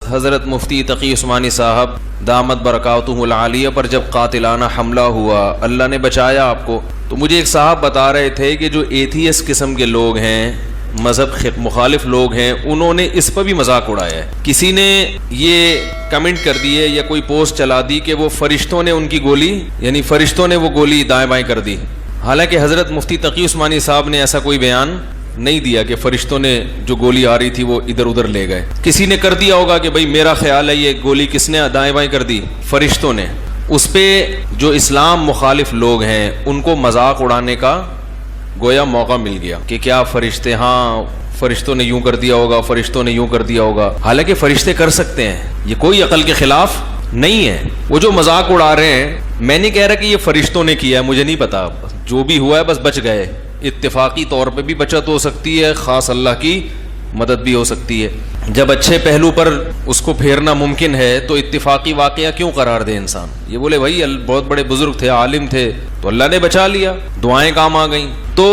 حضرت مفتی تقی عثمانی صاحب دامت برکاتہ العالیہ پر جب قاتلانہ حملہ ہوا، اللہ نے بچایا آپ کو، تو مجھے ایک صاحب بتا رہے تھے کہ جو ایتھیسٹ قسم کے لوگ ہیں، مذہب مخالف لوگ ہیں، انہوں نے اس پر بھی مذاق اڑایا ہے۔ کسی نے یہ کمنٹ کر دیے یا کوئی پوسٹ چلا دی کہ وہ فرشتوں نے ان کی گولی، یعنی فرشتوں نے وہ گولی دائیں بائیں کر دی۔ حالانکہ حضرت مفتی تقی عثمانی صاحب نے ایسا کوئی بیان نہیں دیا کہ فرشتوں نے جو گولی آ رہی تھی وہ ادھر ادھر لے گئے۔ کسی نے کر دیا ہوگا کہ بھئی میرا خیال ہے یہ گولی کس نے دائیں بائیں کر دی؟ فرشتوں نے۔ اس پہ جو اسلام مخالف لوگ ہیں ان کو مذاق اڑانے کا گویا موقع مل گیا کہ کیا فرشتے، ہاں فرشتوں نے یوں کر دیا ہوگا، فرشتوں نے یوں کر دیا ہوگا۔ حالانکہ فرشتے کر سکتے ہیں، یہ کوئی عقل کے خلاف نہیں ہے۔ وہ جو مذاق اڑا رہے ہیں، میں نہیں کہہ رہا کہ یہ فرشتوں نے کیا ہے، مجھے نہیں پتا، جو بھی ہوا ہے بس بچ گئے۔ اتفاقی طور پہ بھی بچت ہو سکتی ہے، خاص اللہ کی مدد بھی ہو سکتی ہے۔ جب اچھے پہلو پر اس کو پھیرنا ممکن ہے تو اتفاقی واقعہ کیوں قرار دے انسان؟ یہ بولے بھائی بہت بڑے بزرگ تھے، عالم تھے، تو اللہ نے بچا لیا، دعائیں کام آ گئیں۔ تو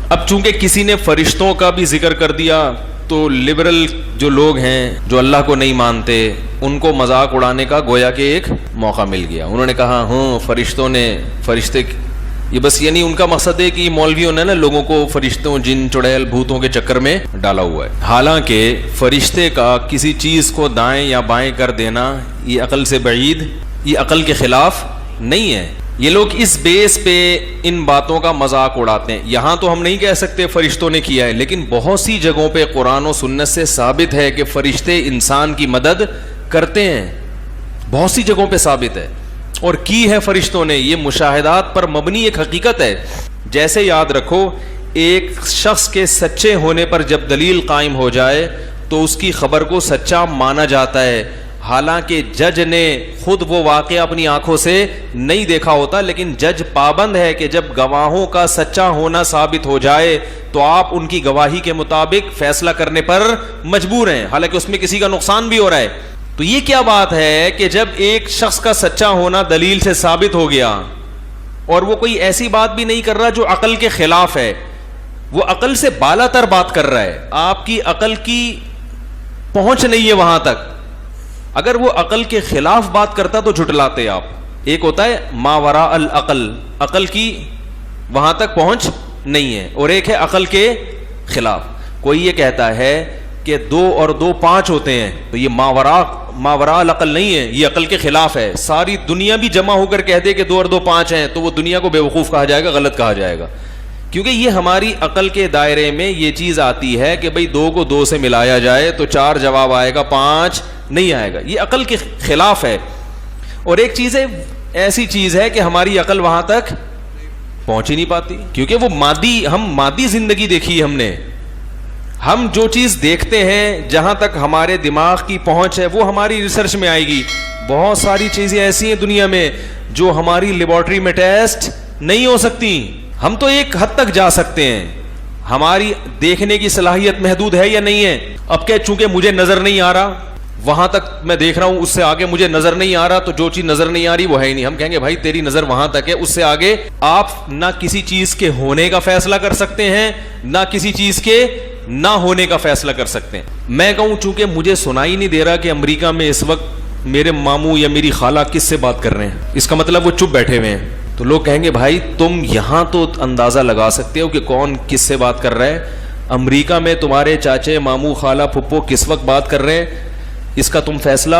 اب چونکہ کسی نے فرشتوں کا بھی ذکر کر دیا تو لبرل جو لوگ ہیں، جو اللہ کو نہیں مانتے، ان کو مذاق اڑانے کا گویا کہ ایک موقع مل گیا۔ انہوں نے کہا ہاں فرشتے یہ بس، یعنی ان کا مقصد ہے کہ مولویوں نے نا لوگوں کو فرشتوں، جن، چڑیل، بھوتوں کے چکر میں ڈالا ہوا ہے۔ حالانکہ فرشتے کا کسی چیز کو دائیں یا بائیں کر دینا یہ عقل سے بعید، یہ عقل کے خلاف نہیں ہے۔ یہ لوگ اس بیس پہ ان باتوں کا مذاق اڑاتے ہیں۔ یہاں تو ہم نہیں کہہ سکتے فرشتوں نے کیا ہے، لیکن بہت سی جگہوں پہ قرآن و سنت سے ثابت ہے کہ فرشتے انسان کی مدد کرتے ہیں، بہت سی جگہوں پہ ثابت ہے، اور کی ہے فرشتوں نے۔ یہ مشاہدات پر مبنی ایک حقیقت ہے۔ جیسے یاد رکھو، ایک شخص کے سچے ہونے پر جب دلیل قائم ہو جائے تو اس کی خبر کو سچا مانا جاتا ہے، حالانکہ جج نے خود وہ واقعہ اپنی آنکھوں سے نہیں دیکھا ہوتا، لیکن جج پابند ہے کہ جب گواہوں کا سچا ہونا ثابت ہو جائے تو آپ ان کی گواہی کے مطابق فیصلہ کرنے پر مجبور ہیں، حالانکہ اس میں کسی کا نقصان بھی ہو رہا ہے۔ تو یہ کیا بات ہے کہ جب ایک شخص کا سچا ہونا دلیل سے ثابت ہو گیا اور وہ کوئی ایسی بات بھی نہیں کر رہا جو عقل کے خلاف ہے، وہ عقل سے بالا تر بات کر رہا ہے، آپ کی عقل کی پہنچ نہیں ہے وہاں تک۔ اگر وہ عقل کے خلاف بات کرتا تو جھٹلاتے آپ۔ ایک ہوتا ہے ماوراء العقل، عقل کی وہاں تک پہنچ نہیں ہے، اور ایک ہے عقل کے خلاف۔ کوئی یہ کہتا ہے کہ 2 اور 2 5 ہوتے ہیں، تو یہ ماوراء العقل نہیں ہے، یہ عقل کے خلاف ہے۔ ساری دنیا بھی جمع ہو کر کہہ دے کہ 2 اور 2 5 ہیں تو وہ دنیا کو بیوقوف کہا جائے گا، غلط کہا جائے گا، کیونکہ یہ ہماری عقل کے دائرے میں یہ چیز آتی ہے کہ بھئی 2 کو 2 سے ملایا جائے تو 4 جواب آئے گا، 5 نہیں آئے گا، یہ عقل کے خلاف ہے۔ اور ایک چیز ہے، ایسی چیز ہے کہ ہماری عقل وہاں تک پہنچ ہی نہیں پاتی، کیونکہ وہ ہم مادی زندگی دیکھی ہم نے، ہم جو چیز دیکھتے ہیں، جہاں تک ہمارے دماغ کی پہنچ ہے وہ ہماری ریسرچ میں آئے گی۔ بہت ساری چیزیں ایسی ہیں دنیا میں جو ہماری لیبارٹری میں ٹیسٹ نہیں ہو سکتی۔ ہم تو ایک حد تک جا سکتے ہیں، ہماری دیکھنے کی صلاحیت محدود ہے یا نہیں ہے؟ اب کہ چونکہ مجھے نظر نہیں آ رہا، وہاں تک میں دیکھ رہا ہوں، اس سے آگے مجھے نظر نہیں آ رہا، تو جو چیز نظر نہیں آ رہی وہ ہے ہی نہیں۔ ہم کہیں گے بھائی تیری نظر وہاں تک ہے، اس سے آگے آپ نہ کسی چیز کے ہونے کا فیصلہ کر سکتے ہیں، نہ کسی چیز کے نہ ہونے کا فیصلہ کر سکتے ہیں۔ میں کہوں چونکہ مجھے سنائی نہیں دے رہا کہ امریکہ میں اس وقت میرے ماموں یا میری خالہ کس سے بات کر رہے ہیں، اس کا مطلب وہ چپ بیٹھے ہوئے ہیں، تو لوگ کہیں گے بھائی تم یہاں تو اندازہ لگا سکتے ہو کہ کون کس سے بات کر رہا ہے، امریکہ میں تمہارے چاچے، ماموں، خالہ، پھپھو کس وقت بات کر رہے ہیں، اس کا تم فیصلہ